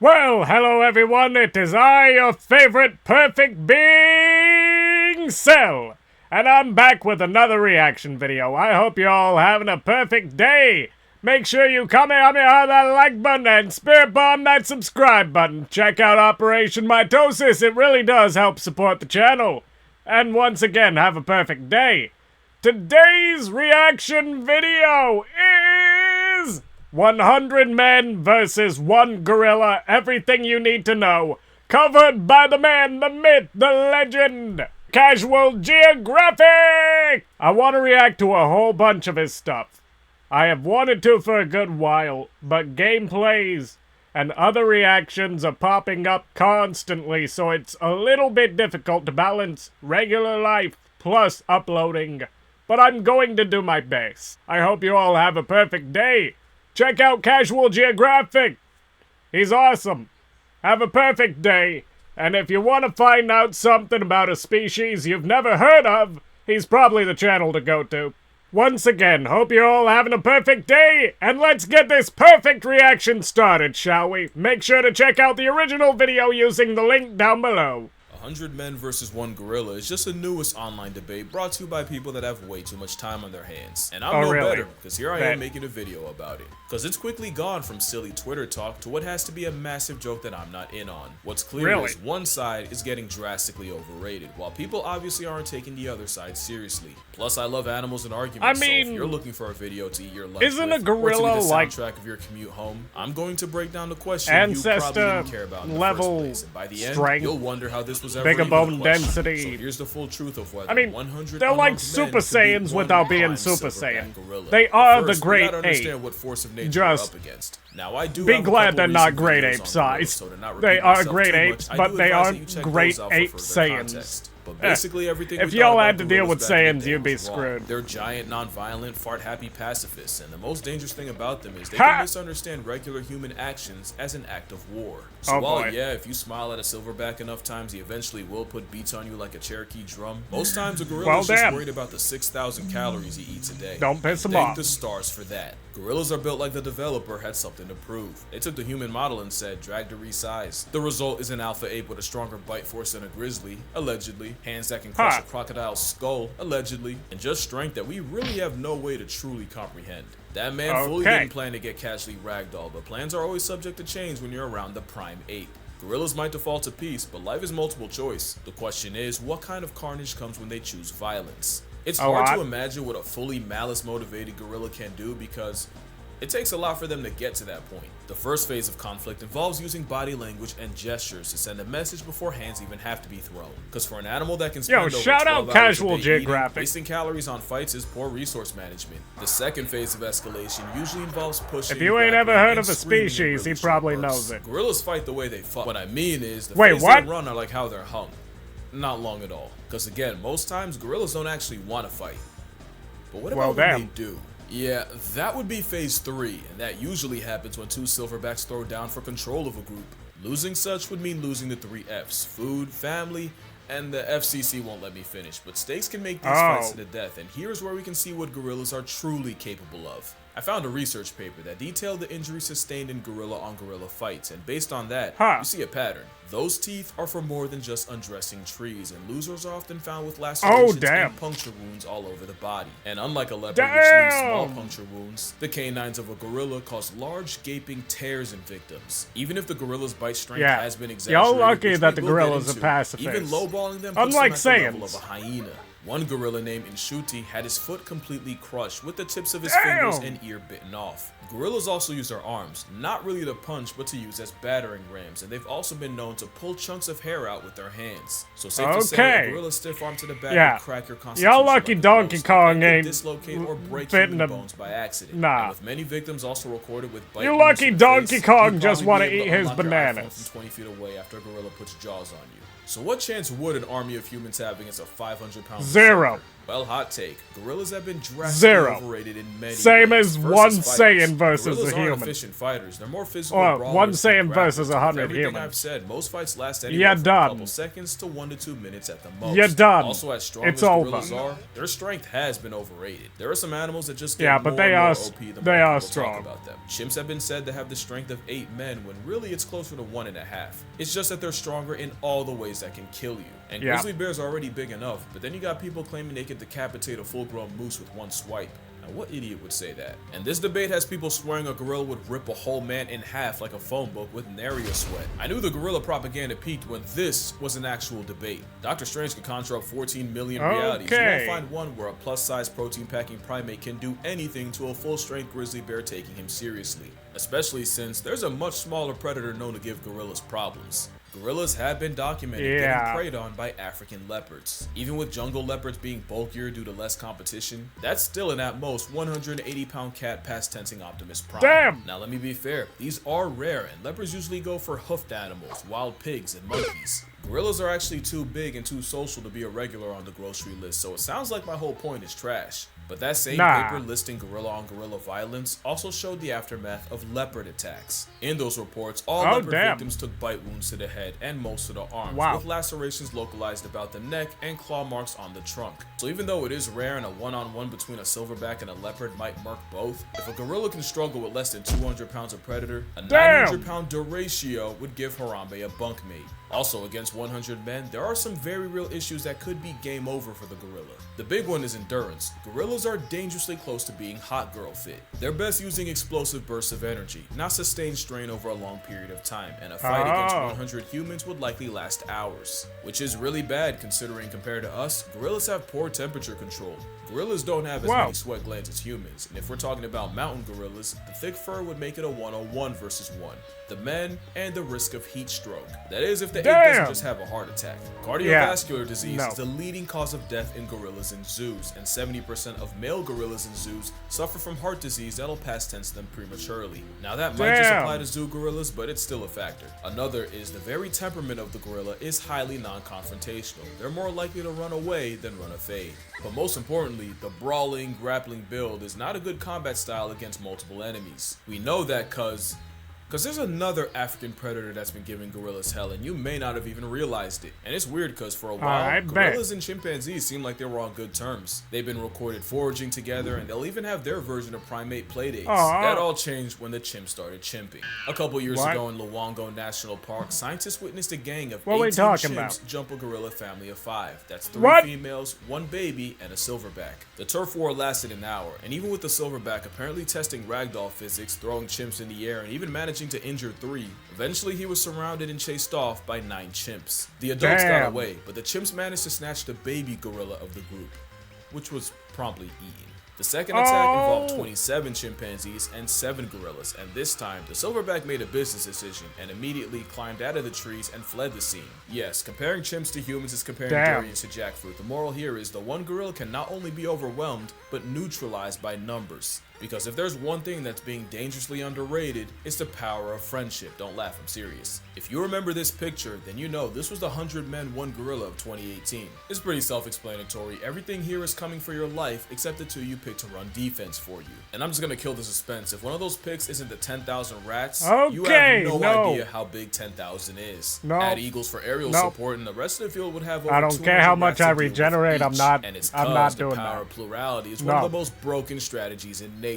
Well, hello everyone, it is I, your favorite perfect being, Cell, and I'm back with another reaction video. I hope you're all having a perfect day. Make sure you Kamehameha that like button and spirit bomb that subscribe button. Check out Operation Mitosis, it really does help support the channel. And once again, have a perfect day. Today's reaction video is 100 men versus 1 gorilla. Everything you need to know. Covered by the man, the myth, the legend, Casual Geographic! I want to react to a whole bunch of his stuff. I have wanted to for a good while, but gameplays and other reactions are popping up constantly, so it's a little bit difficult to balance regular life plus uploading. But I'm going to do my best. I hope you all have a perfect day. Check out Casual Geographic. He's awesome. Have a perfect day. And if you want to find out something about a species you've never heard of, he's probably the channel to go to. Once again, hope you're all having a perfect day, and let's get this perfect reaction started, shall we? Make sure to check out the original video using the link down below. 100 men versus 1 gorilla is just the newest online debate brought to you by people that have way too much time on their hands. And I'm better, because here I am making a video about it. Because it's quickly gone from silly Twitter talk to what has to be a massive joke that I'm not in on. What's clear is one side is getting drastically overrated, while people obviously aren't taking the other side seriously. Plus, I love animals and arguments, so if you're looking for a video to eat your lunch isn't a gorilla or to like the soundtrack of your commute home, I'm going to break down the question ancestor you probably didn't care about in the level first place. And by the strength, end, you'll wonder how this was bigger bone density. So here's the full truth of whether I mean, 100 they're like Super Saiyans without being Super Saiyan. They are the great ape. What force of nature Just up against. Now, I do be glad they're not great ape size. So they are great apes, but they aren't great ape Saiyans. But basically everything if y'all had to deal with Saiyans, you'd be screwed. They're giant, non-violent, fart-happy pacifists, and the most dangerous thing about them is they can misunderstand regular human actions as an act of war. So while, yeah, if you smile at a silverback enough times, he eventually will put beats on you like a Cherokee drum, most times a gorilla is just worried about the 6,000 calories he eats a day. Don't piss him off. Thank the stars for that. Gorillas are built like the developer had something to prove. They took the human model and said, drag to resize. The result is an alpha ape with a stronger bite force than a grizzly, allegedly, hands that can crush a crocodile's skull, allegedly, and just strength that we really have no way to truly comprehend. That man fully didn't plan to get casually ragdolled, but plans are always subject to change when you're around the prime ape. Gorillas might default to peace, but life is multiple choice. The question is, what kind of carnage comes when they choose violence? It's hard to imagine what a fully malice-motivated gorilla can do because it takes a lot for them to get to that point. The first phase of conflict involves using body language and gestures to send a message before hands even have to be thrown. Because for an animal that can spend over 12 hours Casual a day Geographic. eating, wasting calories on fights is poor resource management. The second phase of escalation usually involves pushing. If you ain't ever heard of a species, he probably knows it. Gorillas fight the way they fuck. What I mean is, the phase they run are like how they're hung. Not long at all. Because again, most times gorillas don't actually want to fight. But what about when they do? Yeah, that would be phase 3, and that usually happens when 2 silverbacks throw down for control of a group. Losing such would mean losing the 3 Fs: food, family, and the FCC won't let me finish, but stakes can make these fights to the death, and here's where we can see what gorillas are truly capable of. I found a research paper that detailed the injuries sustained in gorilla-on-gorilla fights, and based on that, you see a pattern. Those teeth are for more than just undressing trees, and losers are often found with lacerations and puncture wounds all over the body. And unlike a leopard, which leaves small puncture wounds, the canines of a gorilla cause large gaping tears in victims. Even if the gorilla's bite strength has been exaggerated, y'all lucky that the gorilla's a pacifist. Even lowballing them puts them at the level of a hyena. One gorilla named Inshuti had his foot completely crushed with the tips of his fingers and ear bitten off. Gorillas also use their arms, not really to punch, but to use as battering rams, and they've also been known to pull chunks of hair out with their hands. So safe to say, a gorilla stiff arm to the back would crack your constitution. Y'all lucky Donkey Kong ain't dislocate or break human bones by accident. And with many victims also recorded with bite wounds. You lucky Donkey Kong just want to eat his bananas. From 20 feet away after a gorilla puts jaws on you. So what chance would an army of humans have against a 500-pound 0. Well, hot take. Gorillas have been drastically Zero. overrated in many Same ways. as one Versus Saiyan fighters. versus Gorillas a aren't human. efficient fighters. They're more physical Well, brawlers. one than Saiyan grapplers. versus With 100 everything humans. I've said, most fights last You're anywhere from a done. couple seconds to 1 to 2 minutes at the most. You're done. Also, as strong It's as over. gorillas are, their strength has been overrated. There are some animals that just get Yeah, but more they and more are OP the they more are people strong. talk about them. Chimps have been said to have the strength of 8 men when really it's closer to 1.5. It's just that they're stronger in all the ways that can kill you. And Yeah. grizzly bears are already big enough, but then you got people claiming they can decapitate a full-grown moose with one swipe. Now, what idiot would say that? And this debate has people swearing a gorilla would rip a whole man in half like a phone book with nary a sweat. I knew the gorilla propaganda peaked when this was an actual debate. Dr. Strange could conjure up 14 million realities. You Okay. won't find one where a plus-size protein-packing primate can do anything to a full-strength grizzly bear taking him seriously. Especially since there's a much smaller predator known to give gorillas problems. Gorillas have been documented getting preyed on by African leopards. Even with jungle leopards being bulkier due to less competition, that's still an at most 180-pound cat past tensing Optimus Prime. Damn! Now let me be fair, these are rare and leopards usually go for hoofed animals, wild pigs, and monkeys. Gorillas are actually too big and too social to be a regular on the grocery list, so it sounds like my whole point is trash. But that same paper listing gorilla on gorilla violence also showed the aftermath of leopard attacks. In those reports, all leopard victims took bite wounds to the head and most of the arms, with lacerations localized about the neck and claw marks on the trunk. So even though it is rare and a one-on-one between a silverback and a leopard might murk both, if a gorilla can struggle with less than 200 pounds of predator, a 900-pound deratio would give Harambe a bunkmate. Also, against 100 men, there are some very real issues that could be game over for the gorilla. The big one is endurance. Gorillas are dangerously close to being hot girl fit. They're best using explosive bursts of energy, not sustained strain over a long period of time, and a fight against 100 humans would likely last hours. Which is really bad considering compared to us, gorillas have poor temperature control. Gorillas don't have as many sweat glands as humans, and if we're talking about mountain gorillas, the thick fur would make it a 1-on-1 versus 1. The men, and the risk of heat stroke. That is if the ape doesn't just have a heart attack. Cardiovascular disease is the leading cause of death in gorillas in zoos, and 70% of male gorillas in zoos suffer from heart disease that'll past tense them prematurely. Now that might just apply to zoo gorillas, but it's still a factor. Another is the very temperament of the gorilla is highly non-confrontational. They're more likely to run away than run a fade. But most importantly, the brawling, grappling build is not a good combat style against multiple enemies. We know that cause there's another African predator that's been giving gorillas hell, and you may not have even realized it. And it's weird because for a while, gorillas and chimpanzees seem like they were on good terms. They've been recorded foraging together, and they'll even have their version of primate playdates. That all changed when the chimps started chimping. A couple years ago in Luongo National Park, scientists witnessed a gang of 18 chimps jump a gorilla family of 5. That's 3 females, 1 baby, and a silverback. The turf war lasted an hour, and even with the silverback apparently testing ragdoll physics, throwing chimps in the air, and even managing to injure 3. Eventually, he was surrounded and chased off by 9 chimps. The adults got away, but the chimps managed to snatch the baby gorilla of the group, which was promptly eaten. The second attack involved 27 chimpanzees and 7 gorillas, and this time, the silverback made a business decision and immediately climbed out of the trees and fled the scene. Yes, comparing chimps to humans is comparing durians to jackfruit. The moral here is the one gorilla can not only be overwhelmed, but neutralized by numbers. Because if there's one thing that's being dangerously underrated, it's the power of friendship. Don't laugh, I'm serious. If you remember this picture, then you know this was the 100 Men 1 Gorilla of 2018. It's pretty self-explanatory. Everything here is coming for your life except the 2 you picked to run defense for you. And I'm just gonna kill the suspense. If one of those picks isn't the 10,000 rats, you have no idea how big 10,000 is. Add eagles for aerial support, and the rest of the field would have over 200 care how much rats I to deal with regenerate, each. I'm not The doing power of plurality is one of the most broken strategies in nature.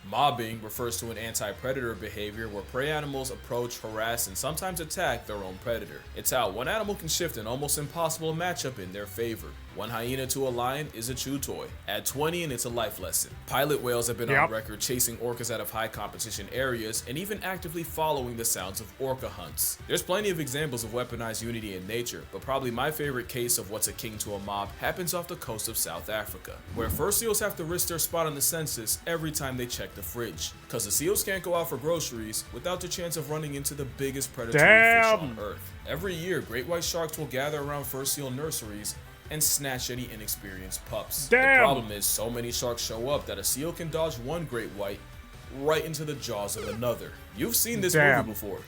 Mobbing refers to an anti-predator behavior where prey animals approach, harass, and sometimes attack their own predator. It's how one animal can shift an almost impossible matchup in their favor. One hyena to a lion is a chew toy. Add 20 and it's a life lesson. Pilot whales have been on record chasing orcas out of high competition areas and even actively following the sounds of orca hunts. There's plenty of examples of weaponized unity in nature, but probably my favorite case of what's a king to a mob happens off the coast of South Africa, where fur seals have to risk their spot on the census every time they check the fridge. Cause the seals can't go out for groceries without the chance of running into the biggest predatory fish on earth. Every year, great white sharks will gather around fur seal nurseries and snatch any inexperienced pups. The problem is so many sharks show up that a seal can dodge one great white right into the jaws of another. You've seen this movie before,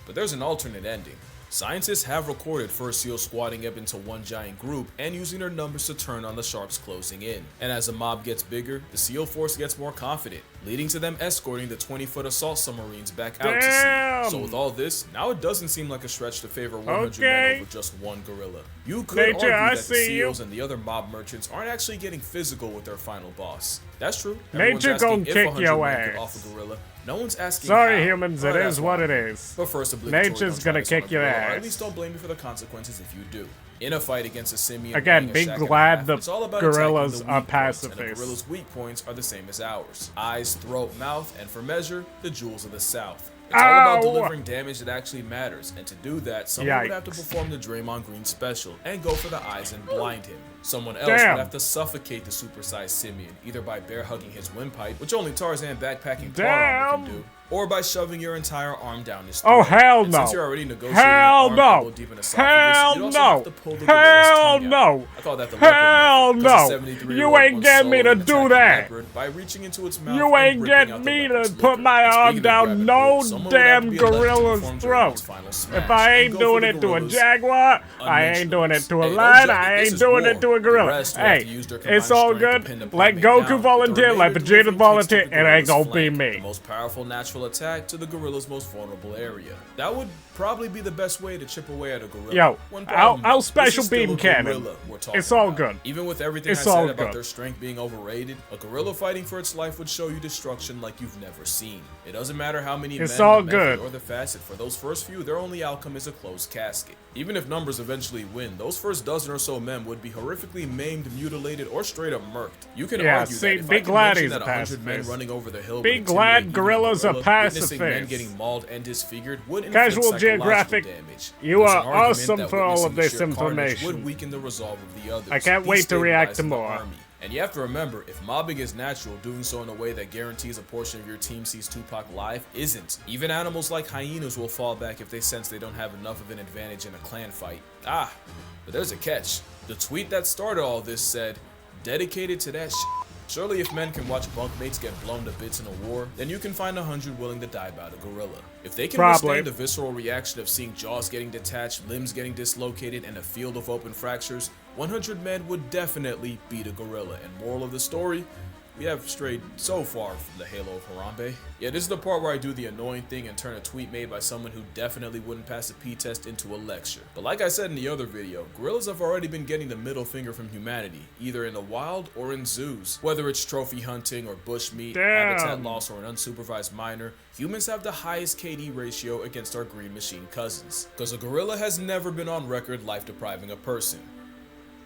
but there's an alternate ending. Scientists have recorded fur seals squatting up into one giant group and using their numbers to turn on the sharks closing in. And as the mob gets bigger, the seal force gets more confident, leading to them escorting the 20-foot assault submarines back out to sea. So with all this, now it doesn't seem like a stretch to favor 100 men over just one gorilla. You could argue that the seals and the other mob merchants aren't actually getting physical with their final boss. That's true. Nature gonna kick your ass. Off a gorilla. No one's asking. Sorry, how, humans, it is what it is. But first, nature's gonna kick your ass. Or at least don't blame me for the consequences if you do. In a fight against a simian, again, be glad the gorillas are pacifists. And the gorillas' weak points are the same as ours: eyes, throat, mouth, and for measure, the jewels of the South. It's all about delivering damage that actually matters, and to do that, someone would have to perform the Draymond Green special and go for the eyes and blind him. Someone else would have to suffocate the supersized simian, either by bear hugging his windpipe, which only Tarzan backpacking car armor can do, or by shoving your entire arm down his throat. Oh, hell and no. Since you're already negotiating an arm deep in esophagus, you'd also have to pull the gorilla's tongue out. I call that the leopard method, You ain't getting me to do that. By reaching into its mouth you ain't getting me to put my arm down no damn gorilla's throat. If I ain't doing it to a jaguar, I ain't doing it to a lion, I ain't doing it to a gorilla. Hey, it's all good. Let Goku volunteer, let Vegeta volunteer, it ain't gonna be me. The most powerful natural attack to the gorilla's most vulnerable area. That would probably be the best way to chip away at a gorilla. Yo, our special beam cannon. It's all good. Even with everything I said about their strength being overrated, a gorilla fighting for its life would show you destruction like you've never seen. It doesn't matter how many men, the method, or the facet. For those first few, their only outcome is a closed casket. Even if numbers eventually win, those first dozen or so men would be horrifically maimed, mutilated, or straight up murked. You can argue that if I can mention that 100 men running over the hill be glad gorillas are pacifists. Men getting mauled and disfigured would Casual Geographic, damage. you are awesome for all of this information. Would weaken the resolve of the others. I can't wait to react to more. And you have to remember, if mobbing is natural, doing so in a way that guarantees a portion of your team sees Tupac live isn't. Even animals like hyenas will fall back if they sense they don't have enough of an advantage in a clan fight. But there's a catch. The tweet that started all this said, "Dedicated to that shit. Surely if men can watch bunkmates get blown to bits in a war, then you can find 100 willing to die by the gorilla. If they can withstand the visceral reaction of seeing jaws getting detached, limbs getting dislocated, and a field of open fractures, 100 men would definitely beat a gorilla." And moral of the story, we have strayed so far from the halo of Harambe. Yeah, this is the part where I do the annoying thing and turn a tweet made by someone who definitely wouldn't pass a P-test into a lecture. But like I said in the other video, gorillas have already been getting the middle finger from humanity, either in the wild or in zoos. Whether it's trophy hunting or bushmeat, habitat loss, or an unsupervised minor, humans have the highest KD ratio against our green machine cousins. Because a gorilla has never been on record life-depriving a person,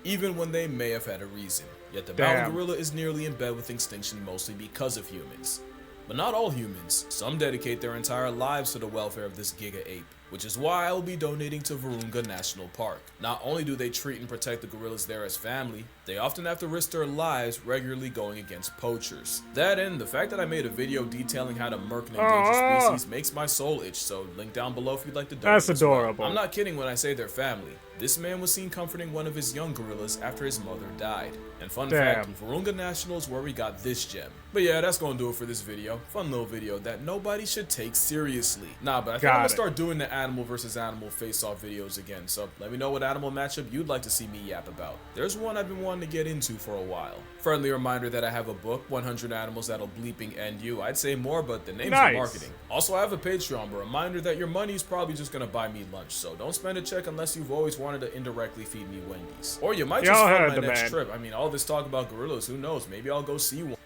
even when they may have had a reason. Yet the mountain gorilla is nearly in bed with extinction mostly because of humans. But not all humans. Some dedicate their entire lives to the welfare of this giga ape, which is why I will be donating to Virunga National Park. Not only do they treat and protect the gorillas there as family, they often have to risk their lives regularly going against poachers. That and the fact that I made a video detailing how to murk an endangered species makes my soul itch, so link down below if you'd like to donate. That's adorable. I'm not kidding when I say they're family. This man was seen comforting one of his young gorillas after his mother died. And fun fact, Virunga National is where we got this gem. But yeah, that's gonna do it for this video. Fun little video that nobody should take seriously. Nah, but I think I'm gonna start doing the animal versus animal face-off videos again. So let me know what animal matchup you'd like to see me yap about. There's one I've been wanting to get into for a while. Friendly reminder that I have a book, 100 Animals That'll Bleeping End You. I'd say more, but the name's for marketing. Also, I have a Patreon, but reminder that your money's probably just gonna buy me lunch. So don't spend a check unless you've always wanted to indirectly feed me Wendy's. Or you might just fund my next trip. I mean, all this talk about gorillas, who knows? Maybe I'll go see one.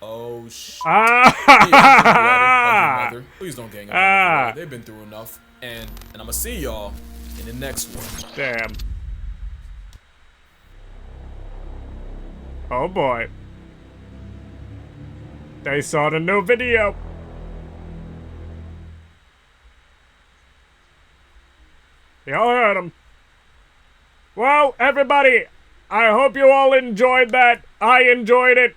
Oh, shit. Please don't gang up. They've been through enough. And I'm gonna see y'all in the next one. Damn. Oh boy. They saw the new video. Y'all heard him. Well, everybody, I hope you all enjoyed that. I enjoyed it.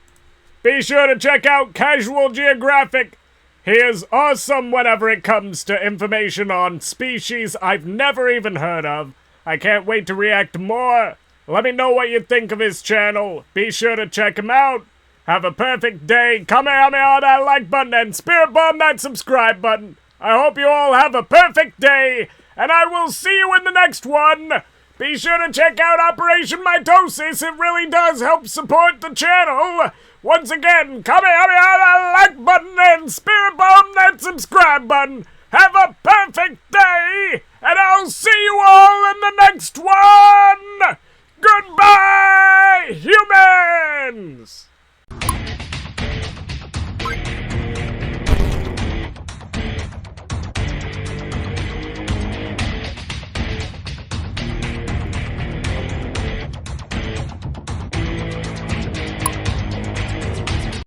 Be sure to check out Casual Geographic. He is awesome whenever it comes to information on species I've never even heard of. I can't wait to react to more. Let me know what you think of his channel. Be sure to check him out. Have a perfect day. Kamehameha that like button and spirit bomb that subscribe button. I hope you all have a perfect day. and I will see you in the next one. Be sure to check out Operation Mitosis. It really does help support the channel. Once again, Kamehameha the like button and spirit bomb that subscribe button. Have a perfect day!